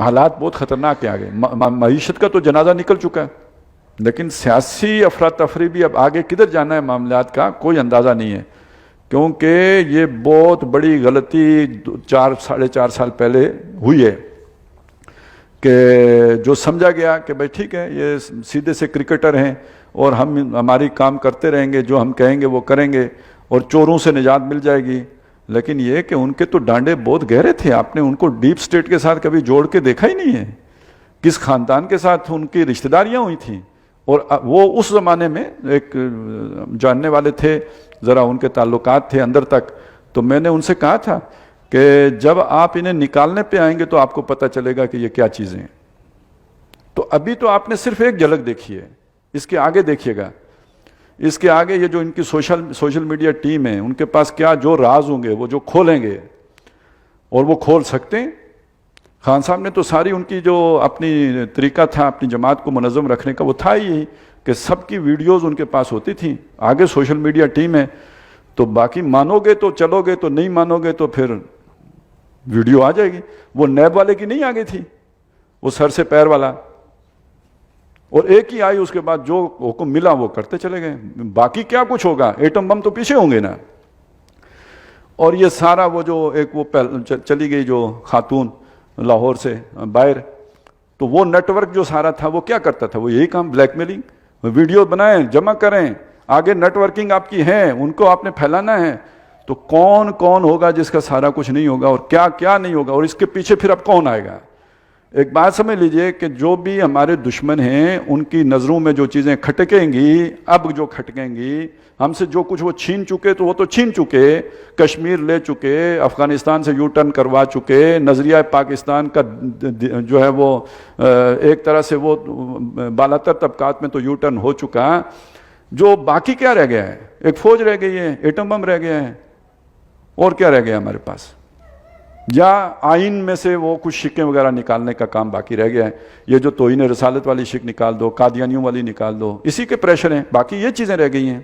حالات بہت خطرناک ہیں آگے. معیشت کا تو جنازہ نکل چکا ہے, لیکن سیاسی افراتفری بھی اب آگے کدھر جانا ہے معاملات کا کوئی اندازہ نہیں ہے, کیونکہ یہ بہت بڑی غلطی 4-4.5 سال پہلے ہوئی ہے کہ جو سمجھا گیا کہ بھائی ٹھیک ہے یہ سیدھے سے کرکٹر ہیں اور ہماری کام کرتے رہیں گے, جو ہم کہیں گے وہ کریں گے اور چوروں سے نجات مل جائے گی. لیکن یہ کہ ان کے تو ڈانڈے بہت گہرے تھے, آپ نے ان کو ڈیپ سٹیٹ کے ساتھ کبھی جوڑ کے دیکھا ہی نہیں ہے, کس خاندان کے ساتھ ان کی رشتہ داریاں ہوئی تھیں. اور وہ اس زمانے میں ایک جاننے والے تھے, ذرا ان کے تعلقات تھے اندر تک, تو میں نے ان سے کہا تھا کہ جب آپ انہیں نکالنے پہ آئیں گے تو آپ کو پتہ چلے گا کہ یہ کیا چیزیں ہیں. تو ابھی تو آپ نے صرف ایک جھلک دیکھی ہے, اس کے آگے دیکھیے گا, اس کے آگے یہ جو ان کی سوشل میڈیا ٹیم ہے ان کے پاس کیا جو راز ہوں گے وہ جو کھولیں گے, اور وہ کھول سکتے ہیں. خان صاحب نے تو ساری ان کی جو اپنی طریقہ تھا اپنی جماعت کو منظم رکھنے کا وہ تھا ہی کہ سب کی ویڈیوز ان کے پاس ہوتی تھیں. آگے سوشل میڈیا ٹیم ہے, تو باقی مانو گے تو چلو گے, تو نہیں مانو گے تو پھر ویڈیو آ جائے گی. وہ نیب والے کی نہیں آ گئی تھی, وہ سر سے پیر والا, اور ایک ہی آئی, اس کے بعد جو حکم ملا وہ کرتے چلے گئے. باقی کیا کچھ ہوگا, ایٹم بم تو پیچھے ہوں گے نا. اور یہ سارا وہ جو ایک وہ چلی گئی جو خاتون لاہور سے باہر, تو وہ نیٹ ورک جو سارا تھا وہ کیا کرتا تھا, وہ یہی کام بلیک میلنگ, ویڈیو بنائیں جمع کریں, آگے نیٹ ورکنگ آپ کی ہے, ان کو آپ نے پھیلانا ہے. تو کون کون ہوگا جس کا سارا کچھ نہیں ہوگا, اور کیا کیا نہیں ہوگا, اور اس کے پیچھے پھر اب کون آئے گا. ایک بات سمجھ لیجئے کہ جو بھی ہمارے دشمن ہیں ان کی نظروں میں جو چیزیں کھٹکیں گی, اب جو کھٹکیں گی, ہم سے جو کچھ وہ چھین چکے تو وہ تو چھین چکے, کشمیر لے چکے, افغانستان سے یو ٹرن کروا چکے, نظریہ پاکستان کا جو ہے وہ ایک طرح سے وہ بالاتر طبقات میں تو یو ٹرن ہو چکا. جو باقی کیا رہ گیا ہے, ایک فوج رہ گئی ہے, ایٹم بم رہ گیا ہے, اور کیا رہ گیا ہمارے پاس, یا آئین میں سے وہ کچھ شکیں وغیرہ نکالنے کا کام باقی رہ گیا ہے. یہ جو توہین رسالت والی شک نکال دو, قادیانیوں والی نکال دو, اسی کے پریشر ہیں, باقی یہ چیزیں رہ گئی ہیں.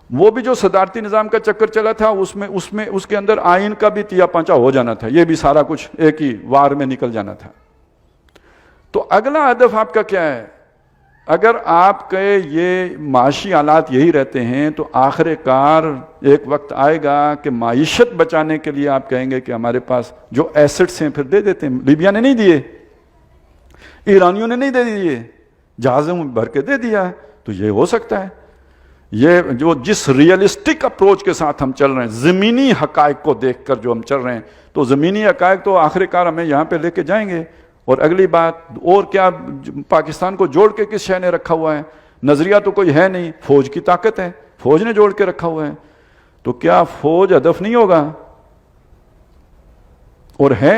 وہ بھی جو صدارتی نظام کا چکر چلا تھا اس کے اندر آئین کا بھی تیا پانچا ہو جانا تھا, یہ بھی سارا کچھ ایک ہی وار میں نکل جانا تھا. تو اگلا ہدف آپ کا کیا ہے؟ اگر آپ کے یہ معاشی حالات یہی رہتے ہیں تو آخر کار ایک وقت آئے گا کہ معیشت بچانے کے لیے آپ کہیں گے کہ ہمارے پاس جو ایسٹس ہیں پھر دے دیتے ہیں. لیبیا نے نہیں دیے, ایرانیوں نے نہیں دے دیے, جہازوں میں بھر کے دے دیا. تو یہ ہو سکتا ہے, یہ جو جس ریئلسٹک اپروچ کے ساتھ ہم چل رہے ہیں, زمینی حقائق کو دیکھ کر جو ہم چل رہے ہیں, تو زمینی حقائق تو آخر کار ہمیں یہاں پہ لے کے جائیں گے. اور اگلی بات, اور کیا پاکستان کو جوڑ کے کس شے نے رکھا ہوا ہے؟ نظریہ تو کوئی ہے نہیں, فوج کی طاقت ہے, فوج نے جوڑ کے رکھا ہوا ہے. تو کیا فوج ہدف نہیں ہوگا؟ اور ہے.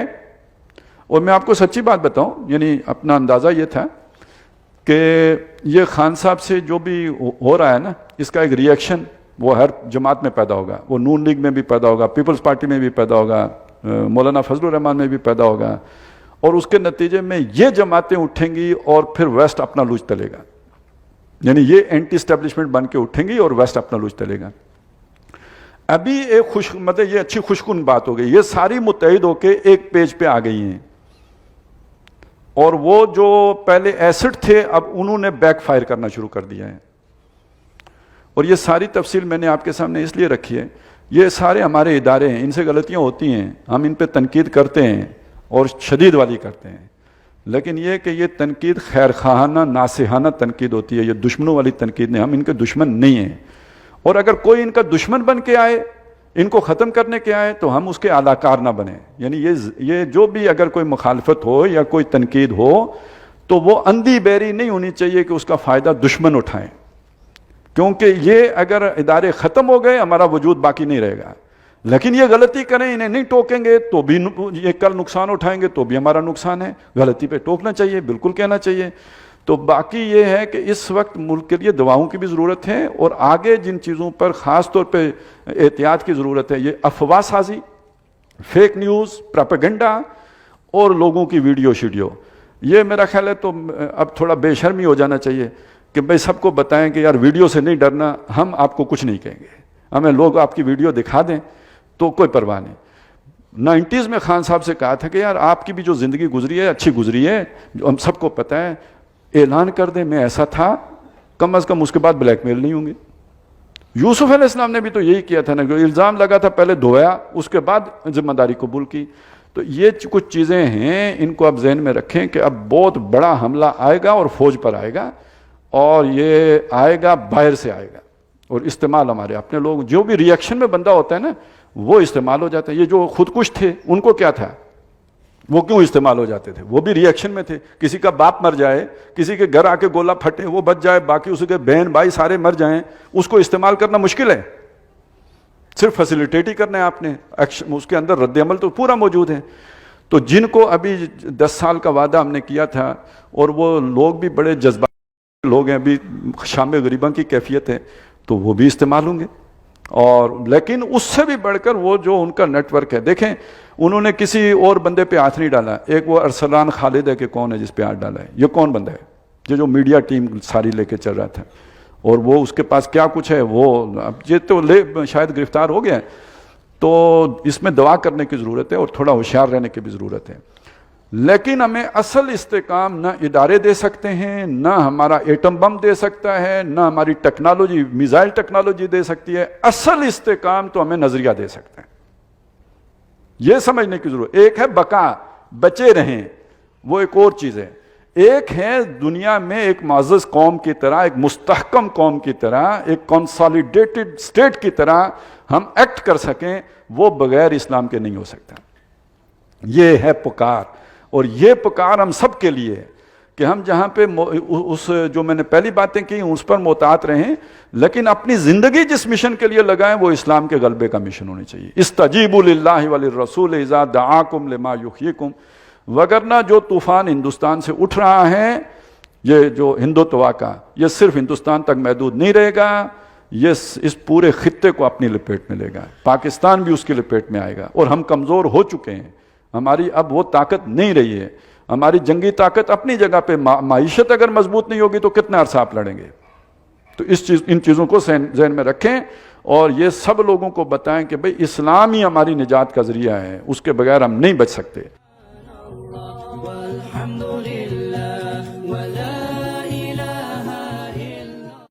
اور میں آپ کو سچی بات بتاؤں, یعنی اپنا اندازہ یہ تھا کہ یہ خان صاحب سے جو بھی ہو رہا ہے نا, اس کا ایک ریئیکشن وہ ہر جماعت میں پیدا ہوگا. وہ نون لیگ میں بھی پیدا ہوگا, پیپلز پارٹی میں بھی پیدا ہوگا, مولانا فضل الرحمان میں بھی پیدا ہوگا, اور اس کے نتیجے میں یہ جماعتیں اٹھیں گی اور پھر ویسٹ اپنا لوچ تلے گا. یعنی یہ اینٹی اسٹیبلشمنٹ بن کے اٹھیں گی اور ویسٹ اپنا لوچ تلے گا. ابھی ایک مطلب یہ اچھی خوشکن بات ہو گئی, یہ ساری متحد ہو کے ایک پیج پہ آ گئی ہیں, اور وہ جو پہلے ایسڈ تھے اب انہوں نے بیک فائر کرنا شروع کر دیا ہے. اور یہ ساری تفصیل میں نے آپ کے سامنے اس لیے رکھی ہے, یہ سارے ہمارے ادارے ہیں, ان سے غلطیاں ہوتی ہیں, ہم ان پہ تنقید کرتے ہیں اور شدید والی کرتے ہیں, لیکن یہ کہ یہ تنقید خیر خواہانہ ناصحانہ تنقید ہوتی ہے, یہ دشمنوں والی تنقید نہیں. ہم ان کے دشمن نہیں ہیں, اور اگر کوئی ان کا دشمن بن کے آئے, ان کو ختم کرنے کے آئے, تو ہم اس کے اداکار نہ بنیں. یعنی یہ جو بھی اگر کوئی مخالفت ہو یا کوئی تنقید ہو تو وہ اندھی بیری نہیں ہونی چاہیے کہ اس کا فائدہ دشمن اٹھائیں, کیونکہ یہ اگر ادارے ختم ہو گئے ہمارا وجود باقی نہیں رہے گا. لیکن یہ غلطی کریں, انہیں نہیں ٹوکیں گے تو بھی یہ کل نقصان اٹھائیں گے تو بھی ہمارا نقصان ہے. غلطی پہ ٹوکنا چاہیے, بالکل کہنا چاہیے. تو باقی یہ ہے کہ اس وقت ملک کے لیے دواؤں کی بھی ضرورت ہے, اور آگے جن چیزوں پر خاص طور پہ احتیاط کی ضرورت ہے, یہ افواہ سازی, فیک نیوز, پراپیگنڈا اور لوگوں کی ویڈیو شیڈیو. یہ میرا خیال ہے تو اب تھوڑا بے شرمی ہو جانا چاہیے کہ بھائی سب کو بتائیں کہ یار ویڈیو سے نہیں ڈرنا, ہم آپ کو کچھ نہیں کہیں گے, ہمیں لوگ آپ کی ویڈیو دکھا دیں تو کوئی پرواہ نہیں. 90s میں خان صاحب سے کہا تھا کہ یار آپ کی بھی جو زندگی گزری ہے اچھی گزری ہے، جو ہم سب کو پتہ ہے، اعلان کر دیں میں ایسا تھا، کم از کم اس کے بعد بلیک میل نہیں ہوں گے۔ یوسف علیہ السلام نے بھی تو یہی کیا تھا نا، جو الزام لگا تھا پہلے دھویا، اس کے بعد ذمہ داری قبول کی۔ تو یہ کچھ چیزیں ہیں، ان کو اب ذہن میں رکھیں کہ اب بہت بڑا حملہ آئے گا اور فوج پر آئے گا، اور یہ آئے گا باہر سے آئے گا، اور استعمال ہمارے اپنے لوگ، جو بھی ری ایکشن میں بندہ ہوتا ہے نا وہ استعمال ہو جاتا ہے۔ یہ جو خودکش تھے ان کو کیا تھا، وہ کیوں استعمال ہو جاتے تھے؟ وہ بھی ری ایکشن میں تھے۔ کسی کا باپ مر جائے، کسی کے گھر آ کے گولہ پھٹے وہ بچ جائے، باقی اس کے بہن بھائی سارے مر جائیں، اس کو استعمال کرنا مشکل ہے، صرف فیسیلیٹیٹ ہی کرنا ہے آپ نے، اس کے اندر رد عمل تو پورا موجود ہے۔ تو جن کو ابھی 10 سال کا وعدہ ہم نے کیا تھا، اور وہ لوگ بھی بڑے جذباتی لوگ ہیں، ابھی شام غریباں کی کیفیت ہے، تو وہ بھی استعمال ہوں گے۔ اور لیکن اس سے بھی بڑھ کر وہ جو ان کا نیٹ ورک ہے، دیکھیں انہوں نے کسی اور بندے پہ ہاتھ نہیں ڈالا۔ ایک وہ ارسلان خالد ہے کہ کون ہے جس پہ ہاتھ ڈالا ہے، یہ کون بندہ ہے؟ یہ جو میڈیا ٹیم ساری لے کے چل رہا تھا، اور وہ اس کے پاس کیا کچھ ہے، وہ اب یہ تو شاید گرفتار ہو گیا ہے۔ تو اس میں دعا کرنے کی ضرورت ہے، اور تھوڑا ہوشیار رہنے کی بھی ضرورت ہے۔ لیکن ہمیں اصل استحکام نہ ادارے دے سکتے ہیں، نہ ہمارا ایٹم بم دے سکتا ہے، نہ ہماری ٹیکنالوجی میزائل ٹیکنالوجی دے سکتی ہے۔ اصل استحکام تو ہمیں نظریہ دے سکتے ہیں، یہ سمجھنے کی ضرورت۔ ایک ہے بقا، بچے رہیں، وہ ایک اور چیز ہے۔ ایک ہے دنیا میں ایک معزز قوم کی طرح، ایک مستحکم قوم کی طرح، ایک کنسالیڈیٹڈ اسٹیٹ کی طرح ہم ایکٹ کر سکیں، وہ بغیر اسلام کے نہیں ہو سکتا۔ یہ ہے پکار، اور یہ پکار ہم سب کے لیے ہے کہ ہم جہاں پہ اس جو میں نے پہلی باتیں کی اس پر محتاط رہیں، لیکن اپنی زندگی جس مشن کے لیے لگائیں وہ اسلام کے غلبے کا مشن ہونی چاہیے۔ استجیبوا للہ وللرسول اذا دعاکم لما یحییکم، وگرنہ جو طوفان ہندوستان سے اٹھ رہا ہے، یہ جو ہندوتوا کا، یہ صرف ہندوستان تک محدود نہیں رہے گا، یہ اس پورے خطے کو اپنی لپیٹ میں لے گا، پاکستان بھی اس کی لپیٹ میں آئے گا۔ اور ہم کمزور ہو چکے ہیں، ہماری اب وہ طاقت نہیں رہی ہے، ہماری جنگی طاقت اپنی جگہ پہ، معیشت اگر مضبوط نہیں ہوگی تو کتنا عرصہ آپ لڑیں گے؟ تو ان چیزوں کو ذہن میں رکھیں، اور یہ سب لوگوں کو بتائیں کہ بھئی اسلام ہی ہماری نجات کا ذریعہ ہے، اس کے بغیر ہم نہیں بچ سکتے۔